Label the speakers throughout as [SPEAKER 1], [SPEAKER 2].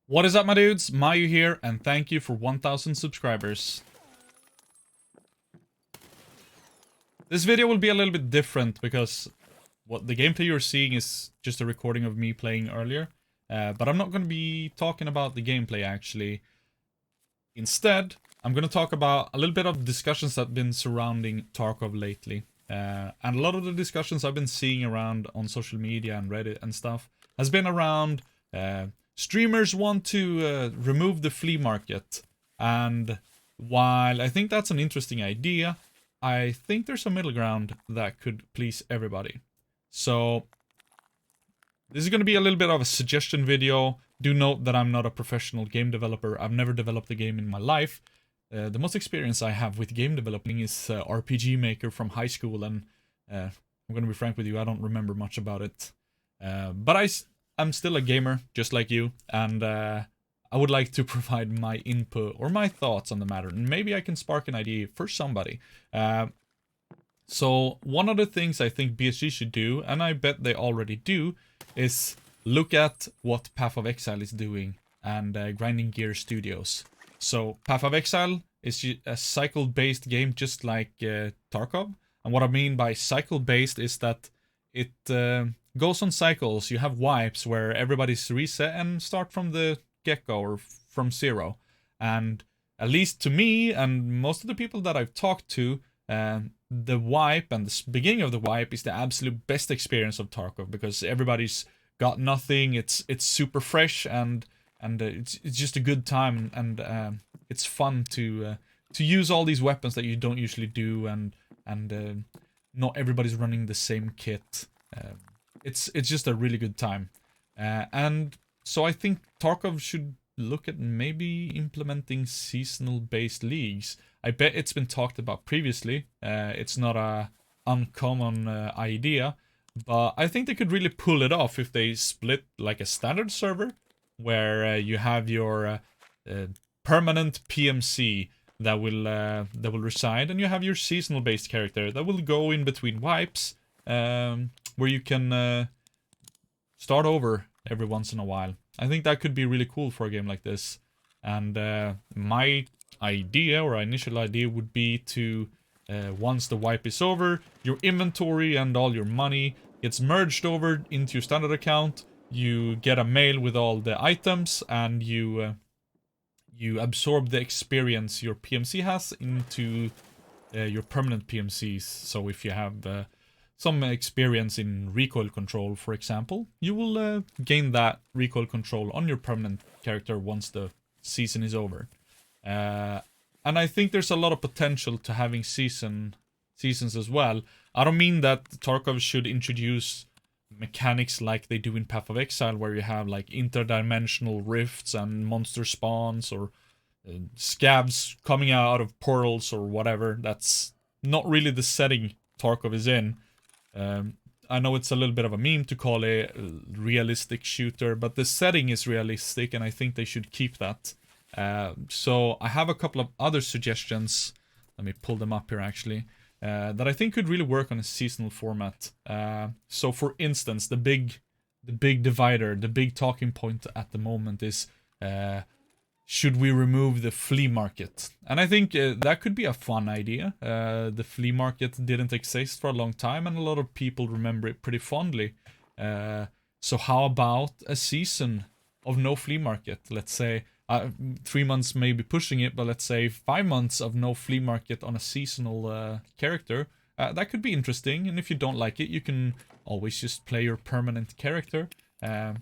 [SPEAKER 1] What is up, my dudes? Mayuu here, and thank you for 1,000 subscribers. This video will be a little bit different because what the gameplay you're seeing is just a recording of me playing earlier. But I'm not going to be talking about the gameplay, actually. Instead, I'm going to talk about a little bit of discussions that have been surrounding Tarkov lately. And a lot of the discussions I've been seeing around on social media and Reddit and stuff has been around streamers want to remove the flea market. And while I think that's an interesting idea, I think there's a middle ground that could please everybody. So this is going to be a little bit of a suggestion video. Do note that I'm not a professional game developer. I've never developed a game in my life. The most experience I have with game developing is RPG Maker from high school, and I'm going to be frank with you, I don't remember much about it. But I'm still a gamer, just like you, and I would like to provide my input or my thoughts on the matter, and maybe I can spark an idea for somebody. So one of the things I think BSG should do, and I bet they already do, is look at what Path of Exile is doing and Grinding Gear Studios. So Path of Exile is a cycle-based game just like Tarkov. And what I mean by cycle-based is that it goes on cycles. You have wipes where everybody's reset and start from the get-go or from zero. And at least to me and most of the people that I've talked to, the wipe and the beginning of the wipe is the absolute best experience of Tarkov because everybody's got nothing. It's super fresh and it's just a good time, and it's fun to use all these weapons that you don't usually do, and not everybody's running the same kit. It's just a really good time, and so I think Tarkov should look at maybe implementing seasonal based leagues. I bet it's been talked about previously. It's not a uncommon idea, but I think they could really pull it off if they split like a standard server where you have your permanent PMC that will reside, and you have your seasonal based character that will go in between wipes, where you can start over every once in a while. I think that could be really cool for a game like this. And my idea, or initial idea, would be to once the wipe is over, your inventory and all your money gets merged over into your standard account. You get a mail with all the items, and you absorb the experience your PMC has into your permanent PMCs. So if you have some experience in recoil control, for example, you will gain that recoil control on your permanent character once the season is over. And I think there's a lot of potential to having seasons as well. I don't mean that Tarkov should introduce mechanics like they do in Path of Exile, where you have like interdimensional rifts and monster spawns, or scabs coming out of portals or whatever. That's not really the setting Tarkov is in. I know it's a little bit of a meme to call it a realistic shooter, but the setting is realistic, and I think they should keep that. So I have a couple of other suggestions. Let me pull them up here, actually. That I think could really work on a seasonal format. So for instance, the big divider, the big talking point at the moment is, should we remove the flea market? And I think that could be a fun idea. The flea market didn't exist for a long time, and a lot of people remember it pretty fondly. So how about a season of no flea market? Let's say 3 months maybe pushing it, but let's say 5 months of no flea market on a seasonal character. That could be interesting, and if you don't like it, you can always just play your permanent character. The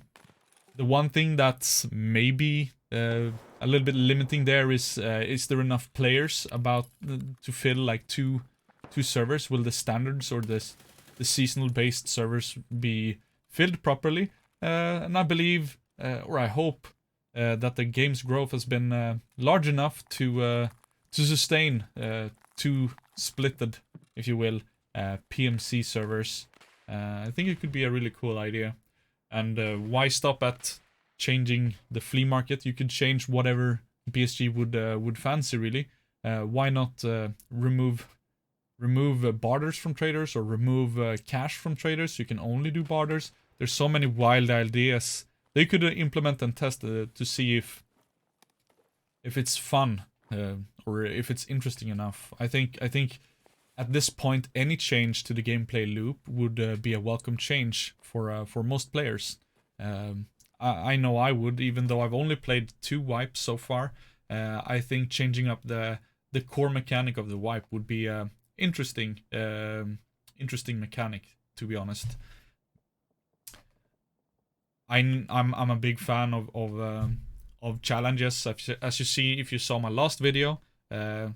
[SPEAKER 1] one thing that's maybe a little bit limiting there is there enough players about to fill like two servers? Will the standards or the seasonal based servers be filled properly? And I believe, or I hope, that the game's growth has been large enough to sustain two splitted, if you will, PMC servers. I think it could be a really cool idea. And why stop at changing the flea market? You could change whatever BSG would fancy, really. Why not remove barters from traders, or remove cash from traders? You can only do barters. There's so many wild ideas they could implement and test to see if it's fun or if it's interesting enough. I think at this point any change to the gameplay loop would be a welcome change for most players. I know I would, even though I've only played 2 wipes so far. I think changing up the core mechanic of the wipe would be interesting mechanic, to be honest. I'm a big fan of challenges. As you see, if you saw my last video, I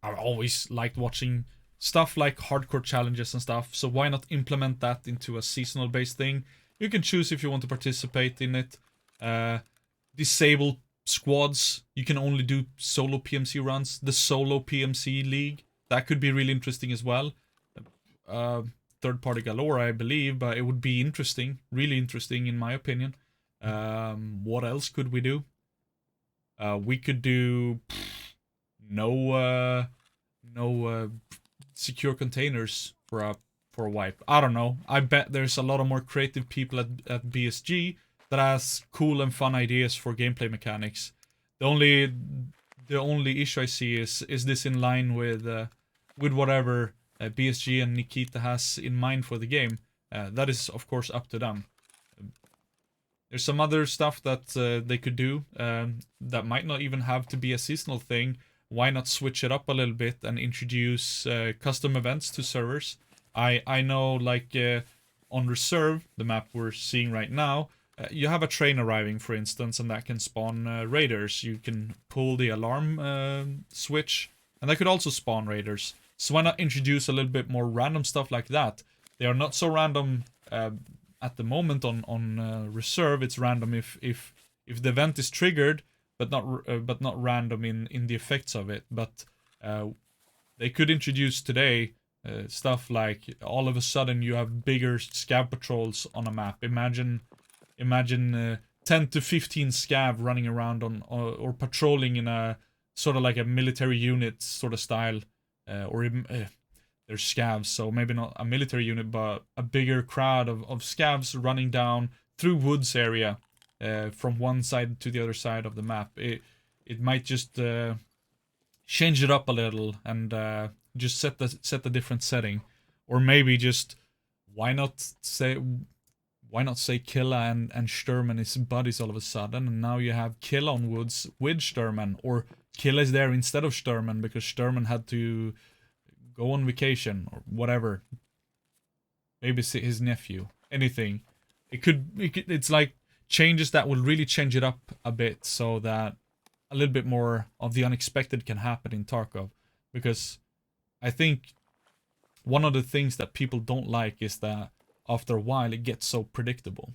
[SPEAKER 1] always liked watching stuff like hardcore challenges and stuff. So why not implement that into a seasonal based thing? You can choose if you want to participate in it. Disable squads. You can only do solo PMC runs. The solo PMC league, that could be really interesting as well. Third party galore, I believe, but it would be interesting, really interesting in my opinion. What else could we do? We could do no secure containers for a wipe. I don't know. I bet there's a lot of more creative people at BSG that has cool and fun ideas for gameplay mechanics. The only issue I see is this in line with whatever BSG and Nikita has in mind for the game. That is of course up to them. There's some other stuff that they could do that might not even have to be a seasonal thing. Why not switch it up a little bit and introduce custom events to servers? I know, like on Reserve, the map we're seeing right now, you have a train arriving, for instance, and that can spawn raiders. You can pull the alarm switch, and that could also spawn raiders. So why not introduce a little bit more random stuff like that? They are not so random at the moment on Reserve. It's random if the event is triggered, but not random in the effects of it. But they could introduce today stuff like all of a sudden you have bigger scav patrols on a map. Imagine 10 to 15 scav running around on or patrolling in a sort of like a military unit sort of style, or they're scavs, so maybe not a military unit, but a bigger crowd of scavs running down through woods area from one side to the other side of the map. It might just change it up a little and just set the different setting, or maybe just why not say Killa and Sturman is buddies all of a sudden, and now you have Killa on woods with Sturman, or Killa is there instead of Sturman because Sturman had to go on vacation or whatever. Maybe his nephew. Anything. It's like changes that will really change it up a bit so that a little bit more of the unexpected can happen in Tarkov. Because I think one of the things that people don't like is that after a while it gets so predictable.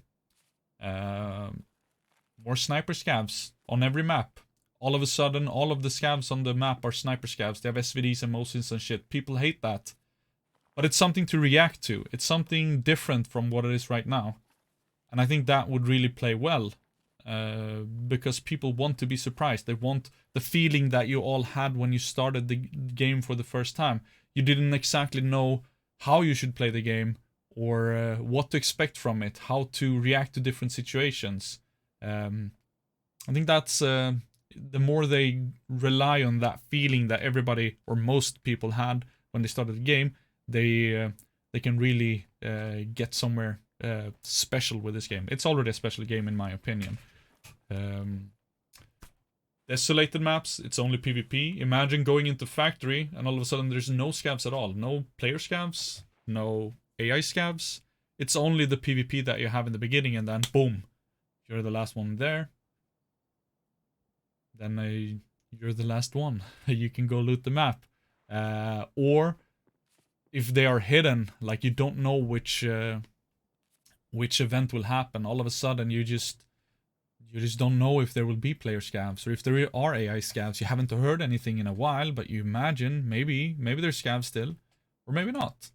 [SPEAKER 1] More sniper scavs on every map. All of a sudden, all of the scavs on the map are sniper scavs. They have SVDs and Mosins and shit. People hate that. But it's something to react to. It's something different from what it is right now. And I think that would really play well. Because people want to be surprised. They want the feeling that you all had when you started the game for the first time. You didn't exactly know how you should play the game, or what to expect from it, how to react to different situations. I think that's the more they rely on that feeling that everybody or most people had when they started the game, they can really get somewhere special with this game. It's already a special game in my opinion. Desolated maps, it's only PvP. Imagine going into factory and all of a sudden there's no scavs at all. No player scavs, no AI scavs. It's only the PvP that you have in the beginning, and then boom, you're the last one there. Then you're the last one. You can go loot the map. Or if they are hidden, like you don't know which event will happen, all of a sudden you just don't know if there will be player scavs or if there are AI scavs. You haven't heard anything in a while, but you imagine maybe there's scavs still, or maybe not.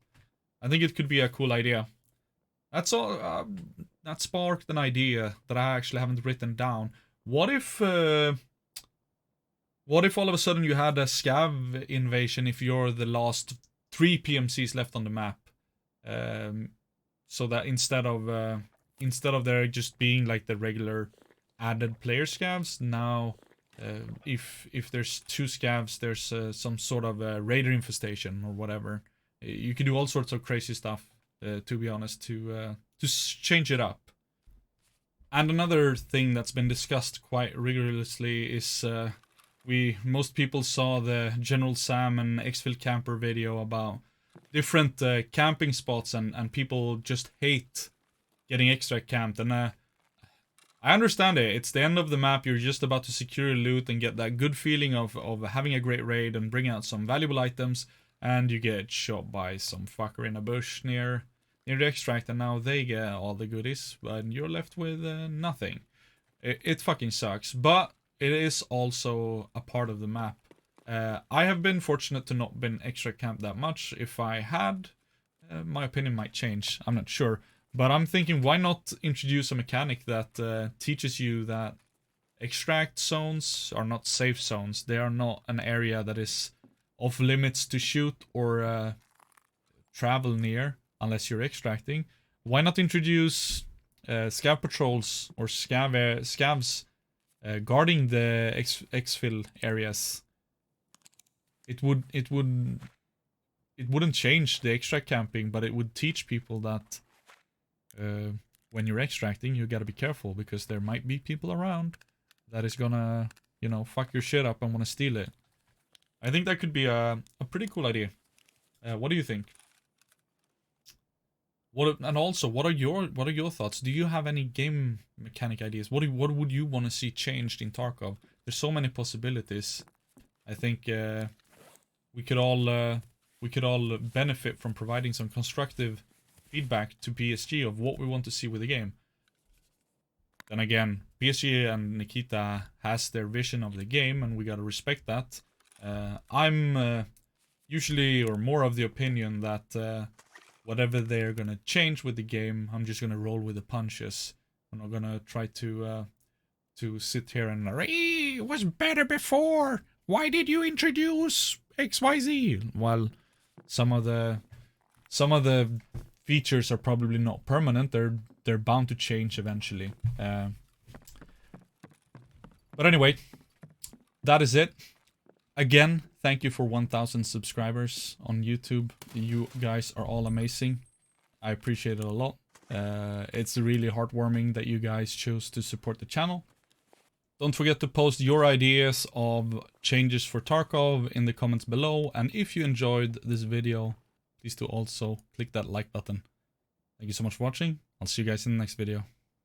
[SPEAKER 1] I think it could be a cool idea. That's all. That sparked an idea that I actually haven't written down. What if all of a sudden you had a scav invasion if you're the last 3 PMCs left on the map? So that instead of instead of there just being like the regular added player scavs, now if there's 2 scavs, there's some sort of raider infestation or whatever. You can do all sorts of crazy stuff, to be honest, to change it up. And another thing that's been discussed quite rigorously is most people saw the General Sam and Exfil Camper video about different camping spots, and people just hate getting extract camped. And I understand it. It's the end of the map. You're just about to secure loot and get that good feeling of having a great raid and bring out some valuable items, and you get shot by some fucker in a bush near the extract, and now they get all the goodies, and you're left with nothing. It fucking sucks, but it is also a part of the map. I have been fortunate to not been extract camped that much. If I had, my opinion might change. I'm not sure. But I'm thinking, why not introduce a mechanic that teaches you that extract zones are not safe zones. They are not an area that is off limits to shoot or travel near unless you're extracting. Why not introduce scav patrols or scavs guarding the exfil areas? It wouldn't change the extract camping, but it would teach people that when you're extracting, you gotta be careful, because there might be people around that is gonna, you know, fuck your shit up and wanna steal it. I think that could be a pretty cool idea. What do you think? And also, what are your thoughts? Do you have any game mechanic ideas? What would you want to see changed in Tarkov? There's so many possibilities. I think we could all benefit from providing some constructive feedback to PSG of what we want to see with the game. Then again, PSG and Nikita has their vision of the game, and we gotta respect that. I'm usually, or more of the opinion that whatever they're gonna change with the game, I'm just gonna roll with the punches. I'm not gonna try to sit here and it was better before. Why did you introduce XYZ? Well, some of the features are probably not permanent. They're bound to change eventually. But anyway, that is it. Again, thank you for 1,000 subscribers on YouTube. You guys are all amazing. I appreciate it a lot. It's really heartwarming that you guys chose to support the channel. Don't forget to post your ideas of changes for Tarkov in the comments below. And if you enjoyed this video, please do also click that like button. Thank you so much for watching. I'll see you guys in the next video.